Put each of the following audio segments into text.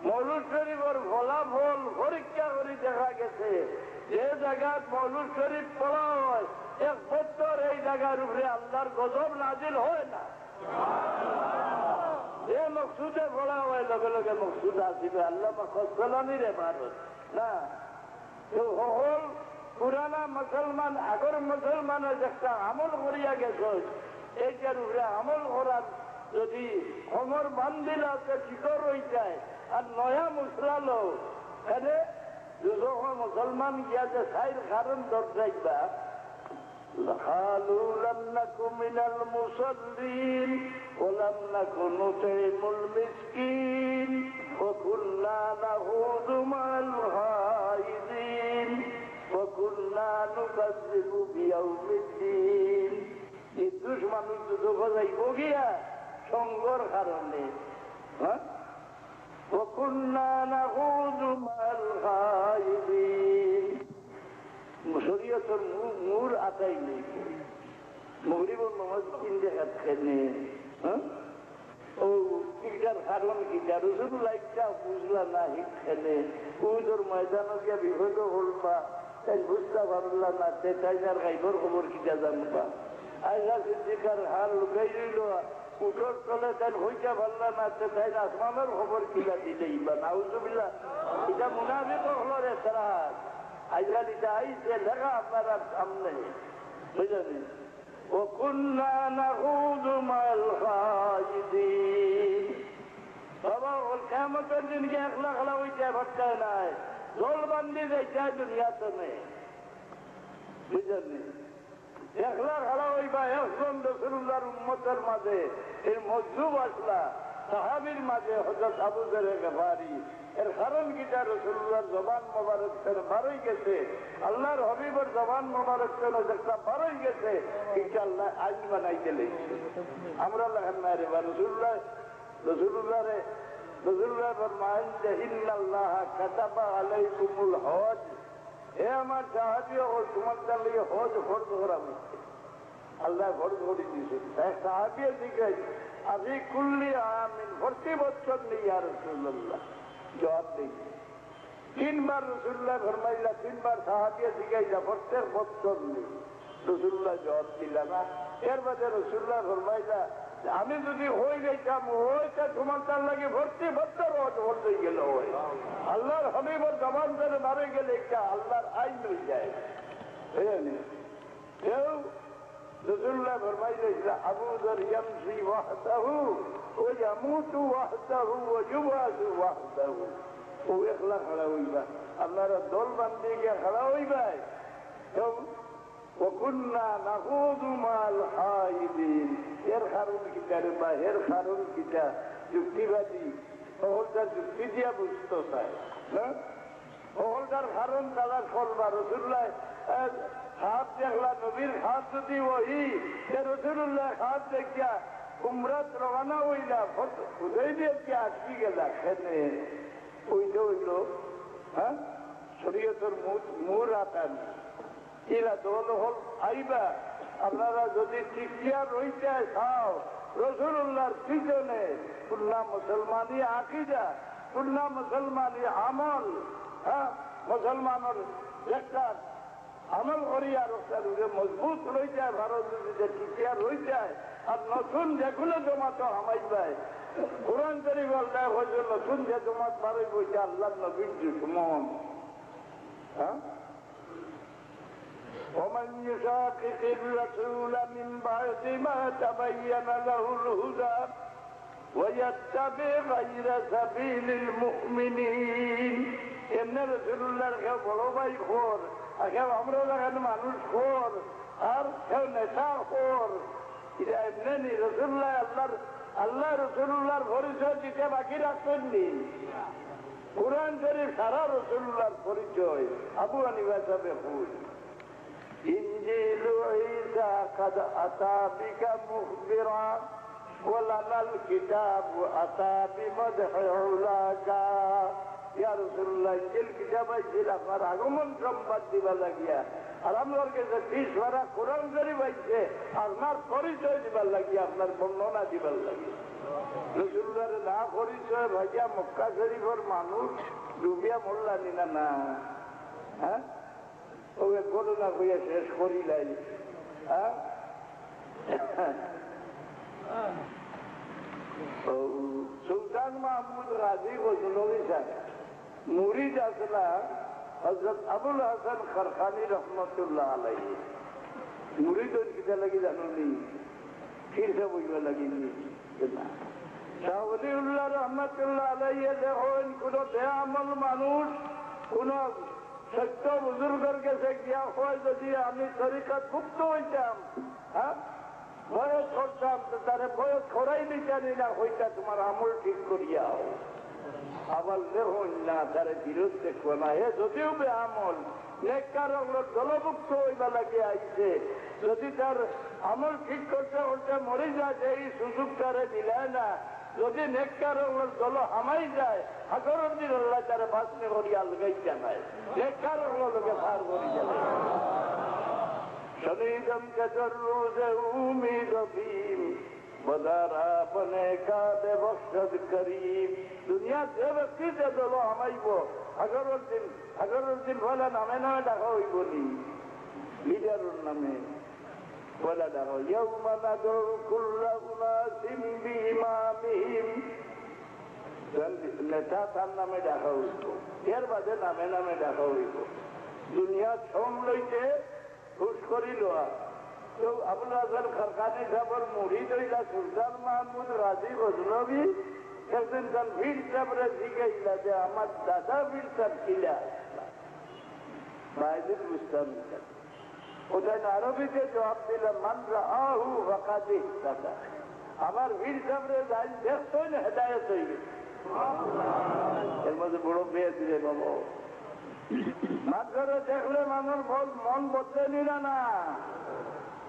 মৌলুদ শরীফের ফলাফল পরীক্ষা করে দেখা গেছে যে জায়গায় মৌলুদ শরীফ পড়া হয় 1 বছর এই জায়গার উপরে আল্লাহর গজব নাজিল হয় না। যে মকসুদে পড়া হয় লগে লগে মকসুদ আসিবে। আল্লাহ কলানি রে ভারত না সকল পুরানা মুসলমান আগর মুসলমানের একটা আমল করিয়া গেছ, এইটার উপরে আমল করার যদি খবর বান্ধিলা ঠিকর হয়ে যায় আর নয়া মুসলালো এখানে যখন মুসলমান গিয়াছে সাইর কারণ দরজাইবা قالوا لم نكن من المصلين ولم نكن نطعم المسكين وكنا نخوض مع الخائضين وكنا نكذب بيوم الدين। নির্দোষ মানুষ দুঃখ যাইব গিয়া সঙ্গর কারণে وكنا نخوض مع الخائضين। শরীয়তের মূল আতাই নেই মগরিবর নামাজ 3 রাকাত খেনে ও কিটার কারণ কিটা রাসূলুল্লাহ ইচ্ছা বুঝলা না খেনে ওদের ময়দানে গিয়ে বিপদ হলবা তাই বুঝতে পারলা না তাই আর গাইবর খবর কিটা জানবা। আয়সা সিদ্দিকার হাল লুকাই রইল উঠোর চলে তাই হইতে পারলা না তাই আসমানের খবর কিলা দিলেই বা নাউজুবিল্লাহ। এটা মুনাফিক হলো রে তারা আজকাল এটা আইসে লেখা আপনারা সামনে বুঝলেন। وكنا نخوض مع الخائضين। বাবা ওর কিয়ামতের দিনকে একলা খেলা হইতে পারতে নাই জল বান্ধি যাইতে দুনিয়াতে নেই বুঝলেন। একলা খেলা হইবা একজন রাসূলুল্লাহর উম্মতের মাঝে এর মজলুম আসলা সাহাবীর মাঝে হযরত আবু যর গফারি এর কারণ কিটা রাসূলুল্লাহর জবান মোবারক থেকে বারই গেছে আল্লাহর হাবিবের জবান মোবারক থেকে যেটা বারই গেছে ইনশাআল্লাহ আজ বানাই দিলে আমরা লাগান না রে রাসূলুল্লাহ ফরমান যে ইন্নাল্লাহ কাতাবা আলাইকুমুল হজ। হে আমার সাহাবী ও তোমাদের লাগি হজ ফরজ করা হয়েছে আল্লাহ ফরজ করে দিয়েছে। এক সাহাবী জিজ্ঞেস আবি কুল্লি আমিন প্রতি বছর নেই ইয়া রাসূলুল্লাহ জবাব নেই। 3 বার রাসূলুল্লাহ ফরমাইলা 3 বার সাহাবী জিজ্ঞাসা প্রত্যেক বছর নেই রাসূলুল্লাহ জবাব দিলা না। এর বাদে রাসূলুল্লাহ ফরমাইলা আমি যদি হয়ে যাইতাম ওইটা তোমার তার লাগে ভর্তি বছর হয়ে গেল ওই আল্লাহর হাবিবের জবান ধরে মারে গেলে একটা আল্লাহর আইন হয়ে যায় বুঝলেন। কেউ রাসূলুল্লাহ ফরমাইলা আবু যর ইয়ামশি ওয়াহদাহু ওয়া ইয়ামুতু ওয়াহদাহু ওয়া ইউবাসু ওয়াহদাহু। ও একলা খাড়া হইবা আপনারা দল বান্ধি গিয়ে খাড়া হইবা। وكنا نخوض مع الخائضين। এর কারণ কিটা রে বা এর কারণ কিটা যুক্তিবাদী সকলটার যুক্তি দিয়া বুঝতে চায় না সকলটার কারণ তারা করবা। রাসূলুল্লাহ হাত দেখলা নবীর হাত যদি ওই রাসূলুল্লাহ হাত দেখিয়া উমরাত রওনা হইলা হুদাইবিয়াতে আটকে গেলা খেনে ওইটা হইল শরীয়তের মূল আকান। এরা দল হল আইবা আপনারা যদি টিকিয়া রইতে চাও রাসূলুল্লাহর পিছনে কুল্লা মুসলমানি আকীদা কুল্লা মুসলমানি আমল মুসলমানের একটা আমল করিয়া রক্ষা মজবুত রই যায় ভারত যদি টিকিয়া রই যায় আর নতুন যেগুলো জমাত হামাইবাই কোরআন শরীফ আল্লাহ হয়েছে নতুন যে জমাত বারোই বইছে আল্লাহ নবীর দুশমন। ومن يشاقق الرسول من بعد ما تبين له الهدى ويتبع غير سبيل المؤمنين। এমনি রাসূলুল্লাহর কেউ বড় ভাই খোর আর কেউ আমরা লাগানো মানুষ খোর আর কেউ নেতা খোর এটা এমনি রাসূলুল্লাহ আল্লাহ রাসূলুল্লাহর পরিচয় দিতে বাকি রাখবেননি। কোরআন শরীফ সারা রাসূলুল্লাহর পরিচয়। আবু হানিফা সাহেব খুঁজ إنجيل عيسى قد أتى بك مخبرا ولنا الكتاب أتى بمدح علاك। يا رسول الله إنجيل كتاب إنجيل আপনার আগমন সংবাদ দিবা লাগিয়া আর আমার কাছে 30 বার কোরআন শরীফ আছে আপনার পরিচয় দিবার লাগিয়া আপনার বর্ণনা দিবার লাগিয়া রসুলদারে না পরিচয় ভাইয়া মক্কা শরীফের মানুষ ডুবিয়া মরলানি না না, হ্যাঁ ওকে ঘটনা কইয়া শেষ করিলাই। হ্যাঁ সুলতান মাহমুদ রাজি গজনবী সাহেব মুরিদ আসলা হযরত আবুল হাসান খারখানি রহমতুল্লাহ আলাইহি। মুরিদ কিতা লাগি জানুনি, ফিরসে বইবা লাগিনি না। শাহ ওলিউল্লাহ রহমতুল্লাহ আলাইহি দেখুন কোন বেআমল মানুষ কোন সত্য বুজুর্গের কাছে গিয়া হয় যদি আমি তরিকাত মুক্ত হইতাম, হ্যাঁ বয়স করতাম, তারে বয়স করাই নিতানি না হইতা তোমার আমল ঠিক করিয়াও। আবার দেখুন না তারে বিরোধ দেখবো না, হে যদিও বে আমল নেককার দলভুক্ত হইবা লাগে আইছে, যদি তার আমল ঠিক করতে করতে মরে যায় এই সুযোগ তারে দিলায় না, যদি নেককার দল হামাই যায় হাজারের দিন আল্লাহ তারে বাঁচনে করিয়া লগাই জানায়, নেককার লোকে পার করি যাবে। शनीदम के जर्रू से उम्मीद भीम बदारा बने का दे बख्शद करीब। दुनिया যে ব্যক্তি যে দল হামাইব হাজারের দিন বলে নামে নামে ডাকা হইব নি, লিডারের নামে বলে ডাকা ইয়াউমা নাদউ কুল্লা উনাসিম বিইমামিহিম, নেতা তার নামে ডাকা হইব, এর বাদে নামে নামে ডাকা হইব। দুনিয়া শ্রম লইতে খুশ করিল আবুল হাসান খারখানি সাহেবের মুরিদ হইলা সুলতান মাহমুদ রাজি গজনবী। একদিন তার ভীর সাহেবরে জিজ্ঞাসা যে আমার দাদা ভীর সাহেব ছিলা বাইদিন বুঝতাম, ওটাই আরবিতে জবাব দিলাম মানরা আহু ফাকাদ ইহতাদা। আমার ভীর সাহেবরে যাই দেখতই না হেদায়েত হয়ে গেছে। এর মধ্যে বড় পেয়ে দিলে বাবা মানুষরে দেখলে মানুষ মন বদলে নিলা না,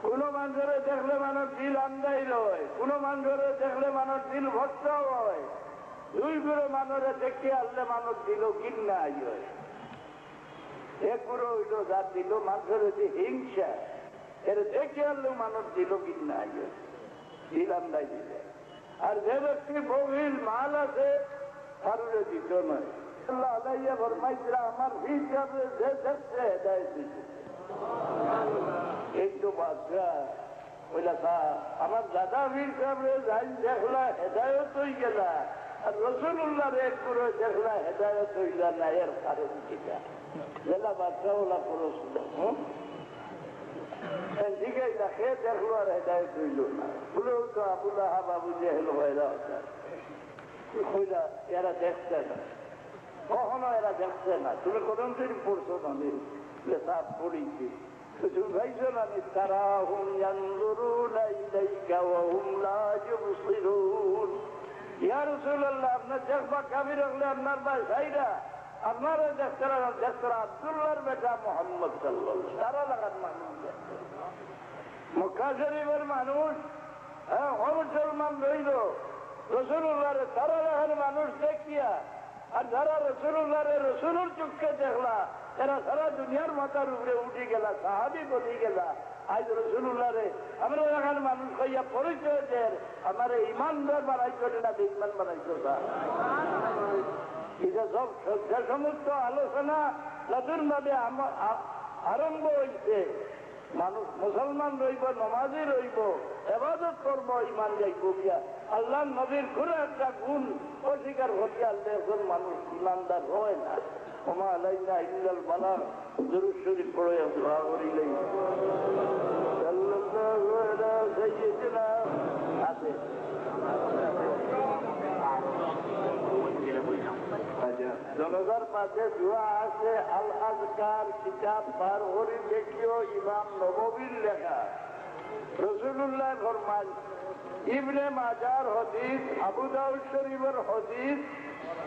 কোন মানুষরে দেখলে মানুষ দিল আন্দাই রয়, কোন মানুষরে দেখলে মানুষ দিল ভক্ত হয়, দুই করে মানুষে দেখে আসলে মানুষ দিল কিন্না হয়। এক গুলো হইল যার দিল মানুষের হচ্ছে হিংসা, এর দেখে আসলেও মানুষ দিল কিন্না হয়, দিল আন্দাই দিলে। আর যে ব্যক্তি বহিল মাল আছে কারুরে দিত নয়। আমার হিসাবে যে দেখছে হেদায়ত দিচ্ছে একটু বাচ্চা ওইলা আমার দাদা ভীর সাহেবরে যাই দেখলা হেদায়ত হয়ে গেলা, আর রসুল্লাহ এক করে দেখলা হেদায়ত হইলা না, এর কারণ কিটা জেলা বাচ্চা ওলা প্রশ্ন দিকে দেখে দেখলো আর হেদায়ত হইল না, বলে তো আবুল্লাহ বাবু যে হলো হইলা এরা দেখছে না, কখনো এরা দেখছে না। তুমি কোন দিন পড়ছো না সাপ পড়িছি ভাইছো না তারা হুম ইয়া রাসূলুল্লাহ আপনার দেখবা কাবির হলে আপনার ভাই ভাইরা আপনারা দেখতে আব্দুল্লাহর বেটা মোহাম্মদ সাল্লাল্লাহু তারা লাগার মানুষ মক্কা শরীফের মানুষ, হ্যাঁ মুসলমান রইল রাসূলুল্লাহর তারা লাগার মানুষ দেখিয়া, আর যারা রসুল্লাহরে রসুলের চোখকে দেখলা এরা সারা দুনিয়ার মাথার উপরে উঠে গেলা, সাহাবি বলি গেলা। আজ রসুল্লাহরে আমরা এখানে মানুষ কইয়া পরিচয় দেয় আমার ইমানদার বানাইছো না বেঈমান বানাইছো না। এটা সব যে সমস্ত আলোচনা নতুন ভাবে আরম্ভ হয়েছে, মানুষ মুসলমান রইব, নমাজি রইব, এবাদত করব, ইমান যাইব গিয়া আল্লাহ নবীর ঘুরে একটা গুণ অস্বীকার করতে আল্লাহ একজন মানুষ ইমানদার হয় না। ওমা আলাইনা ইল্লাল বালাগ দুরূদ শরীফ পড়ে দোয়া করিলেই সাল্লাল্লাহু আলা সাইয়্যিদিনা আছে। জনতার পাশে দোয়া আছে, আল আজকার কিতাব বার করে দেখিও ইমাম নববীর লেখা। রাসূলুল্লাহ ফরমান ইবনে মাজার হাদিস, আবু দাউদ শরীফের হাদিস,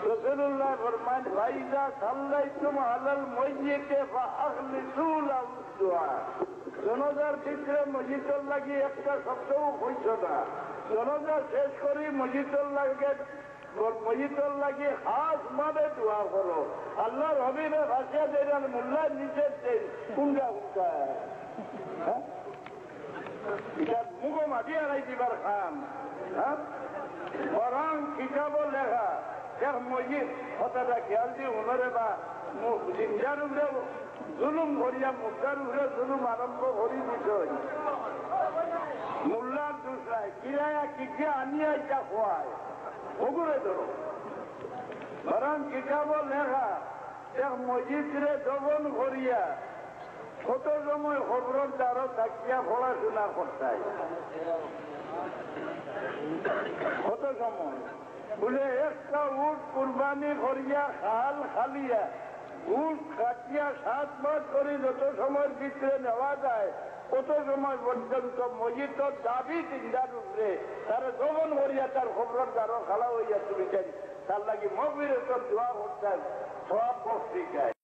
রাসূলুল্লাহ ফরমান ফাইজা সাল্লাইতুম আলাল মাইয়িতি ফাআখলিসু লাহু দুআ। জনতার ভিতরে মসজিদের লাগি একটা শব্দও হইছ না, জনতা শেষ করি মসজিদের লাগে হাত মানে দোয়া করো। আল্লাহর হবিবে ভাষা দেন মোল্লার নিচের দেন কুন্ডা কুন্ডা এটা মুখ মাটি আনাই দিবার খাম। হ্যাঁ বরং কিতাবও লেখা শেখ মজিদ কথাটা খেয়াল দিয়ে উনারে বা জিন্দার উপরে জুলুম করিয়া মুদ্রার উপরে জুলুম আরম্ভ করি দিত মোল্লার দুসরায় কিরায়া কিকে আনিয়া ইটা খোয়ায় ওগুলো ধরো বরং কিতাবও লেখা শেখ মজিদরে দমন করিয়া কত সময় খবরের দ্বারা থাকিয়া পড়াশোনা করতাই কত সময় বলে একটা উট কুরবানি করিয়া খাল খালিয়া উট কাটিয়া 7 মাস করে যত সময়ের ভিতরে নেওয়া যায় কত সময় পর্যন্ত মসজিদের দাবি চিন্তার উপরে তারা দমন করিয়া তার খবরের দ্বারা খালা হইয়া তুমি চাই তার লাগি মগবির দোয়া করতেন সব পত্রিকায়